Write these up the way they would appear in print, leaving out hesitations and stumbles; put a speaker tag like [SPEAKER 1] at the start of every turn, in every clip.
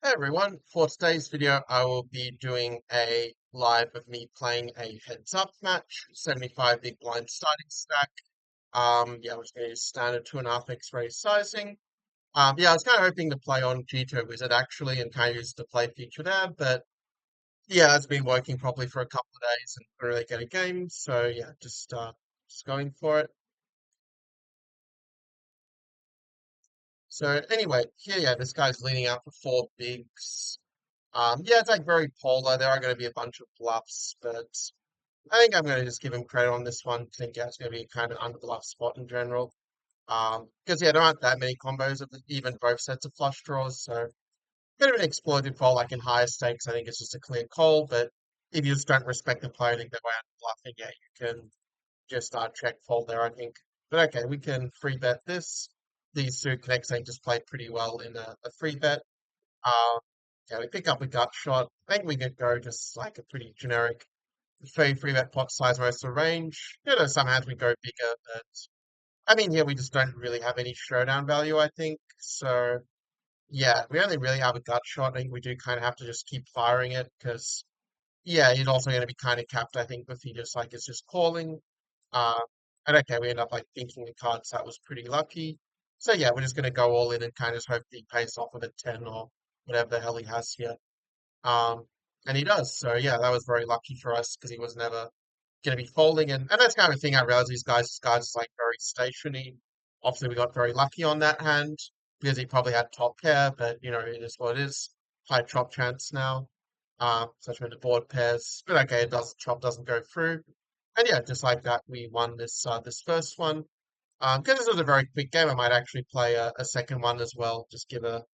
[SPEAKER 1] Hey everyone, for today's video I will be doing a live of me playing a heads up match, 75 big blind starting stack. Yeah, we're just going to use standard 2.5x raise sizing. Yeah, I was kind of hoping to play on G2 Wizard actually and kind of use the play feature there, but yeah, it's been working properly for a couple of days and couldn't really get a game, so yeah, just going for it. So anyway, here, yeah, this guy's leading out for four bigs. Yeah, it's like very polar. There are going to be a bunch of bluffs, but I think I'm going to just give him credit on this one. I think yeah, it's going to be kind of under bluff spot in general. Because yeah, there aren't that many combos of even both sets of flush draws, so bit of an exploited fold like in higher stakes. I think it's just a clear call, but if you just don't respect the player, I think they're out bluffing. Yeah, you can just check fold there. I think, but okay, we can free bet this. These two connects I think just played pretty well in a free bet. Um, yeah, we pick up a gut shot. I think we could go just like a pretty generic free bet pot size most of the range. Some hands we go bigger, but I mean, here we just don't really have any showdown value, I think. So yeah, we only really have a gut shot. I think we do kind of have to just keep firing it because yeah, he's also going to be kind of capped, I think, if he just like is just calling. Uh, and okay, we end up like thinking the cards that was pretty lucky. So yeah, we're just going to go all in and kind of hope he pays off with a 10 or whatever the hell he has here. Um, and he does. So yeah, that was very lucky for us because he was never going to be folding. And that's kind of thing I realized these guys like very stationary. Obviously, we got very lucky on that hand because he probably had top pair, but it is what it is. High chop chance now. Especially when the board pairs. But okay, it does chop doesn't go through. And yeah, just like that, we won this first one. Because this was a very quick game, I might actually play a second one as well. Just give a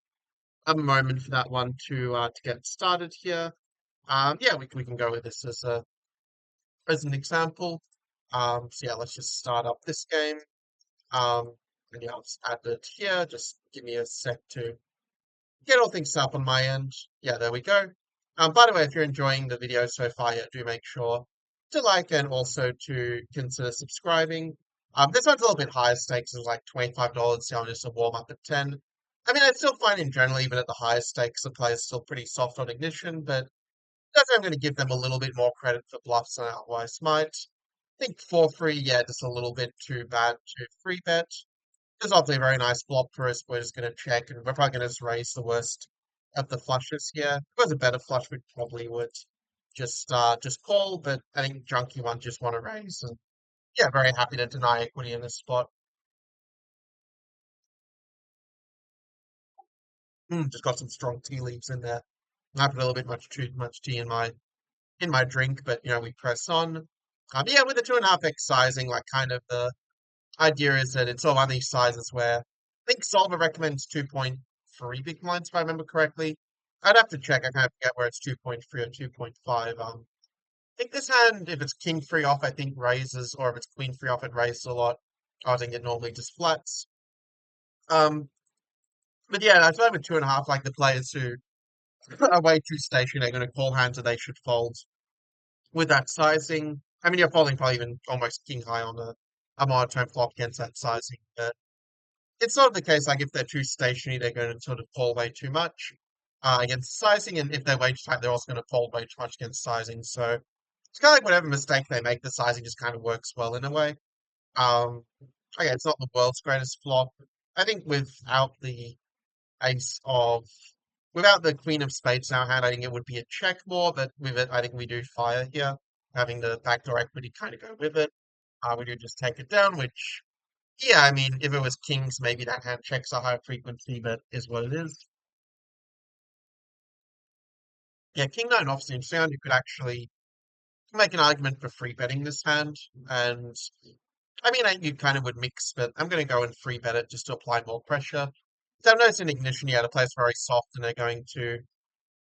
[SPEAKER 1] moment for that one to get started here. Yeah, we can go with this as an example. So yeah, let's just start up this game. Um, and yeah, I'll just add it here. Just give me a sec to get all things up on my end. Yeah, there we go. By the way, if you're enjoying the video so far, yeah, do make sure to like and also to consider subscribing. This one's a little bit higher stakes. It's like $25. So I'm just a warm up at 10. I mean, I still find in general, even at the higher stakes, the player's still pretty soft on ignition, but definitely I'm going to give them a little bit more credit for bluffs than I otherwise might. I think 4-3, yeah, just a little bit too bad to free bet. It's obviously a very nice flop for us. We're just going to check, and we're probably going to just raise the worst of the flushes here. If it was a better flush, we probably would just call, but I think junky ones just want to raise, and yeah, very happy to deny equity in this spot. Just got some strong tea leaves in there. I put a little bit much too much tea in my drink, but we press on. Yeah, with the 2.5x sizing, like kind of the idea is that it's all on these sizes where I think Solver recommends 2.3 big blinds, if I remember correctly. I'd have to check. I kind of forget where it's 2.3 or 2.5. I think this hand, if it's king free off, I think raises, or if it's queen free off, it raises a lot. I think it normally just flats. Um, but yeah, I feel like with 2.5, like the players who are way too stationary, they're going to call hands that they should fold with that sizing. I mean, you're folding probably even almost king high on a monotone flop against that sizing, but it's sort of the case, like if they're too stationary, they're going to sort of fall way too much against sizing, and if they're way too tight, they're also going to fall way too much against sizing. So it's kind of like whatever mistake they make, the sizing just kind of works well in a way. Um, okay, it's not the world's greatest flop. I think ace of, without the queen of spades in our hand, I think it would be a check more, but with it, I think we do fire here, having the backdoor equity kind of go with it. We do just take it down, which yeah, I mean, if it was kings, maybe that hand checks a higher frequency, but is what it is. Yeah, king nine obviously in sound, you could actually make an argument for free betting this hand, and I mean, you kind of would mix, but I'm going to go and free bet it just to apply more pressure. So I've noticed in ignition, yeah, the play's very soft, and they're going to,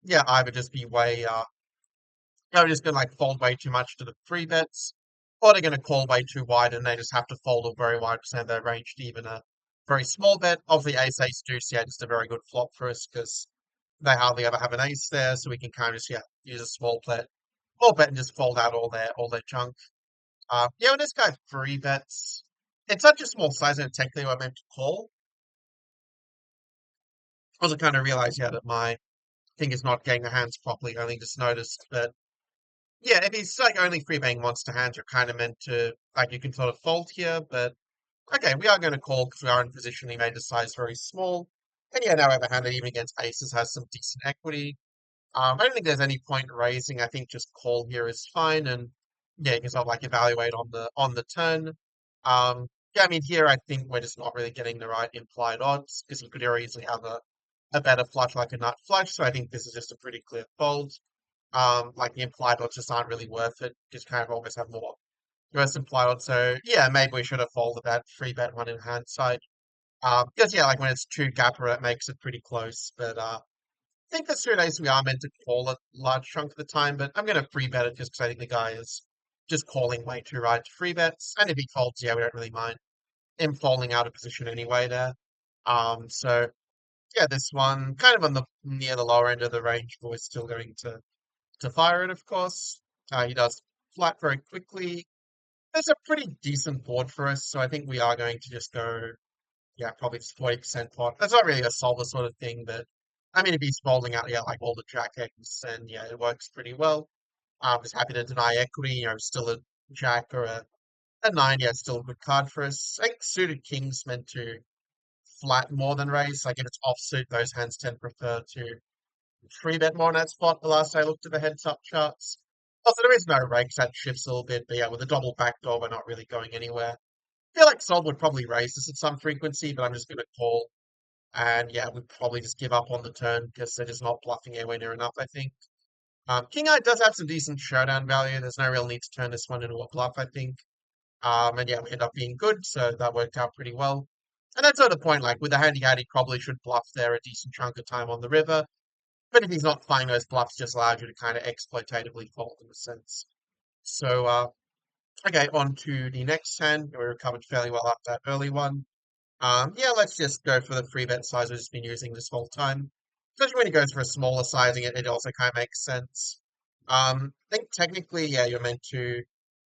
[SPEAKER 1] yeah, either just be they're just going to like fold way too much to the free bets, or they're going to call way too wide, and they just have to fold a very wide percent of their range to even a very small bet. Obviously, ace deuce, yeah, just a very good flop for us because they hardly ever have an ace there, so we can kind of just yeah use a small bet and just fold out all their junk. Yeah, when this guy free bets, it's such a small size and technically what I meant to call. I also kind of realized yeah that my think is not getting the hands properly, only just noticed. But yeah, if he's like only free betting monster hands, you're kind of meant to like you can sort of fold here. But okay, we are going to call because we are in position. He made the size very small, and yeah, now overhanded even against aces has some decent equity. I don't think there's any point raising. I think just call here is fine, and yeah, you can sort of like evaluate on the turn. Yeah, I mean here I think we're just not really getting the right implied odds because he could very easily have a better flush like a nut flush. So I think this is just a pretty clear fold. Like the implied odds just aren't really worth it. Just kind of always have more US implied odds. So yeah, maybe we should have folded that free bet one in hindsight. Because yeah, like when it's two gapper, it makes it pretty close. But I think the suit ace we are meant to call a large chunk of the time, but I'm going to free bet it just because I think the guy is just calling way too right to free bets. And if he folds, yeah, we don't really mind him falling out of position anyway there. So yeah, this one kind of on the near the lower end of the range, but we're still going to fire it, of course. He does flat very quickly. It's a pretty decent board for us, so I think we are going to just go, yeah, probably just 40% pot. That's not really a solver sort of thing, but I mean, if he's folding out, yeah, like all the jack X, and yeah, it works pretty well. I'm just happy to deny equity, still a jack or a nine, yeah, still a good card for us. I think suited king's meant to flat more than raise. Like if it's offsuit, those hands tend to prefer to three bet more in that spot. The last I looked at the heads up charts. Also, there is no rake, so that shifts a little bit, but yeah, with a double backdoor, we're not really going anywhere. I feel like Sol would probably raise this at some frequency, but I'm just going to call. And yeah, we'd probably just give up on the turn because they're just not bluffing anywhere near enough, I think. King Eye does have some decent showdown value. There's no real need to turn this one into a bluff, I think. And yeah, we end up being good, so that worked out pretty well. And that's sort of the point, like with the handy he probably should bluff there a decent chunk of time on the river. But if he's not playing those bluffs, just allows you to kind of exploitatively fold in a sense. So, okay, on to the next hand. We recovered fairly well after that early one. Yeah, let's just go for the free bet size we've just been using this whole time. Especially when he goes for a smaller sizing, it also kind of makes sense. I think technically, yeah, you're meant to.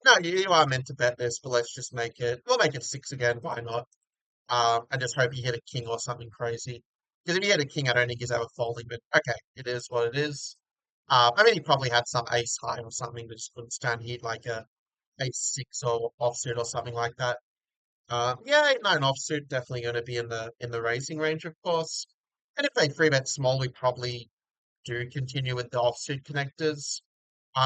[SPEAKER 1] No, you are meant to bet this, but let's just make it. We'll make it six again. Why not? I just hope he hit a king or something crazy. Because if he hit a king, I don't think he's ever folding. But okay, it is what it is. I mean, he probably had some ace high or something that just couldn't stand heat, like a ace six or offsuit or something like that. Yeah, 8-9 offsuit definitely going to be in the racing range, of course. And if they three bet small, we probably do continue with the offsuit connectors.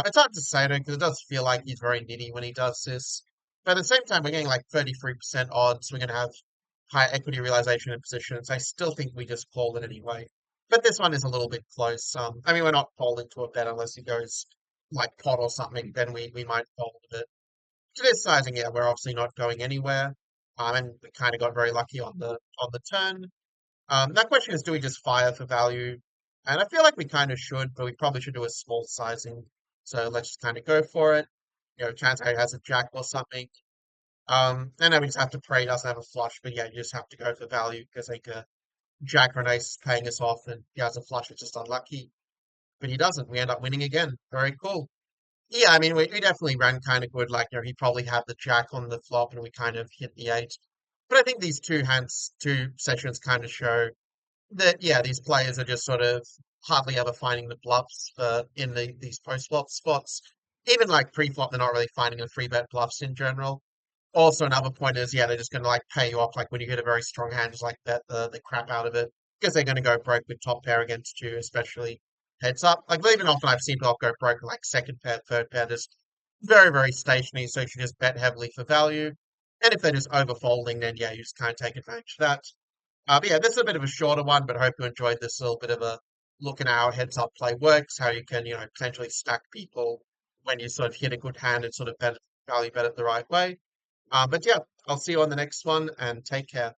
[SPEAKER 1] It's hard to say though, because it does feel like he's very nitty when he does this. But at the same time, we're getting like 33% odds. We're going to have high equity realization in positions. I still think we just call it anyway. But this one is a little bit close. I mean, we're not folding to a bet unless he goes like pot or something. Then we might fold a bit. To this sizing, yeah, we're obviously not going anywhere. And we kind of got very lucky on the turn. That question is, do we just fire for value? And I feel like we kind of should, but we probably should do a small sizing. So let's just kind of go for it. Chance he has a jack or something. And then we just have to pray he doesn't have a flush. But yeah, you just have to go for value because like a jack or an ace is paying us off, and he has a flush. It's just unlucky, but he doesn't. We end up winning again. Very cool. Yeah, I mean, we definitely ran kind of good. Like, he probably had the jack on the flop, and we kind of hit the eight. But I think these two sessions kind of show that, yeah, these players are just sort of hardly ever finding the bluffs in these post-flop spots. Even like pre-flop, they're not really finding the free bet bluffs in general. Also, another point is, yeah, they're just going to like pay you off. Like when you hit a very strong hand, just like bet the crap out of it because they're going to go broke with top pair against you, especially heads up. Like even often I've seen people go broke with like second pair, third pair, just very, very stationary. So you should just bet heavily for value. And if they're just overfolding, then yeah, you just kind of take advantage of that. But yeah, this is a bit of a shorter one, but I hope you enjoyed this little bit of a look at how heads up play works, how you can, potentially stack people when you sort of hit a good hand and sort of bet value bet it the right way. But yeah, I'll see you on the next one and take care.